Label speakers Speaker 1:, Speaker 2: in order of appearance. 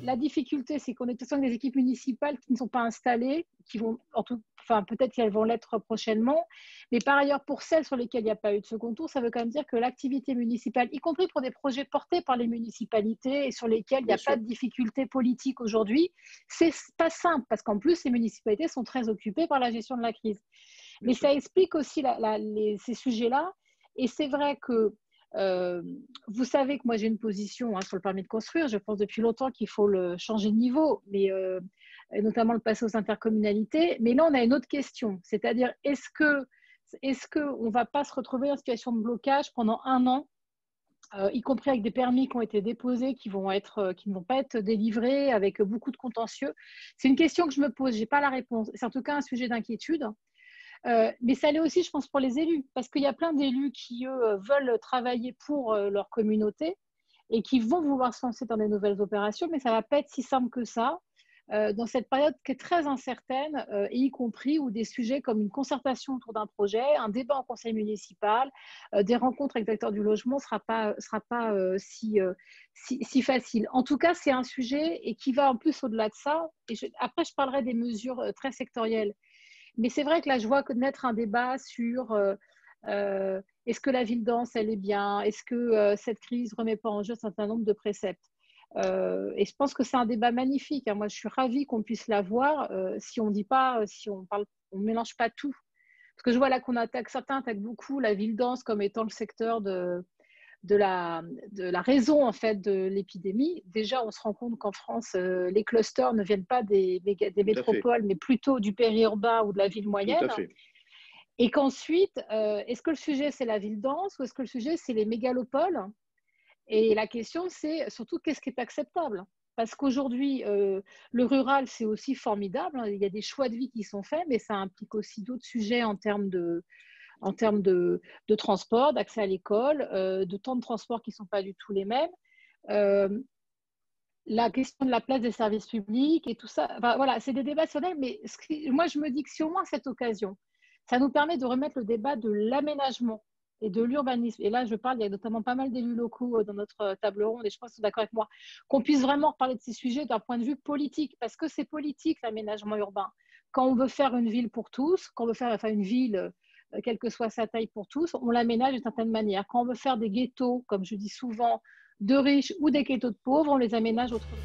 Speaker 1: La difficulté, c'est qu'on est de toute façon des équipes municipales qui ne sont pas installées, qui vont, enfin, peut-être qu'elles vont l'être prochainement. Mais par ailleurs, pour celles sur lesquelles il n'y a pas eu de second tour, ça veut quand même dire que l'activité municipale, y compris pour des projets portés par les municipalités et sur lesquels il n'y
Speaker 2: Bien
Speaker 1: a pas
Speaker 2: sûr,
Speaker 1: de difficulté politique aujourd'hui, c'est pas simple parce qu'en plus, les municipalités sont très occupées par la gestion de la crise.
Speaker 2: bien
Speaker 1: Mais
Speaker 2: sûr.
Speaker 1: ça explique aussi ces sujets-là. Et c'est vrai que vous savez que moi j'ai une position sur le permis de construire. Je pense depuis longtemps qu'il faut le changer de niveau, mais notamment le passer aux intercommunalités. Mais là, on a une autre question, c'est-à-dire est-ce qu'on ne va pas se retrouver en situation de blocage pendant un an, y compris avec des permis qui ont été déposés, qui ne vont pas être délivrés, avec beaucoup de contentieux? C'est une question que je me pose. Je n'ai pas la réponse. C'est en tout cas un sujet d'inquiétude. Mais ça l'est aussi, je pense, pour les élus, parce qu'il y a plein d'élus qui, eux, veulent travailler pour leur communauté et qui vont vouloir se lancer dans des nouvelles opérations, mais ça ne va pas être si simple que ça dans cette période qui est très incertaine, et y compris où des sujets comme une concertation autour d'un projet, un débat en conseil municipal, des rencontres avec le acteurs du logement ne sera pas si facile. En tout cas, c'est un sujet et qui va en plus au-delà de ça. Et après, je parlerai des mesures très sectorielles. Mais c'est vrai que là, je vois naître un débat sur est-ce que la ville dense, elle est bien? Est-ce que cette crise ne remet pas en jeu un certain nombre de préceptes? Et je pense que c'est un débat magnifique. Moi, je suis ravie qu'on puisse l'avoir si on dit pas, si on parle, on mélange pas tout. Parce que je vois là qu'on attaque, certains attaquent beaucoup la ville dense comme étant le secteur de la raison en fait de l'épidémie. Déjà, on se rend compte qu'en France, les clusters ne viennent pas des
Speaker 2: Tout à fait.
Speaker 1: métropoles, mais plutôt du périurbain ou de la ville
Speaker 2: Tout à
Speaker 1: moyenne.
Speaker 2: fait.
Speaker 1: Et qu'ensuite, est-ce que le sujet, c'est la ville dense ou est-ce que le sujet, c'est les mégalopoles? Et la question, c'est surtout qu'est-ce qui est acceptable? Parce qu'aujourd'hui, le rural, c'est aussi formidable. Il y a des choix de vie qui sont faits, mais ça implique aussi d'autres sujets en termes de transport, d'accès à l'école, de temps de transport qui ne sont pas du tout les mêmes. Euh, la question de la place des services publics et tout ça, enfin, voilà, c'est des débats sur mais moi je me dis que si au moins cette occasion, ça nous permet de remettre le débat de l'aménagement et de l'urbanisme. Et là, je parle, il y a notamment pas mal d'élus locaux dans notre table ronde, et je pense qu'ils sont d'accord avec moi, qu'on puisse vraiment reparler de ces sujets d'un point de vue politique, parce que c'est politique l'aménagement urbain. Quand on veut faire une ville pour tous, quand on veut faire une ville, quelle que soit sa taille pour tous, on l'aménage d'une certaine manière. Quand on veut faire des ghettos, comme je dis souvent, de riches ou des ghettos de pauvres, on les aménage autrement.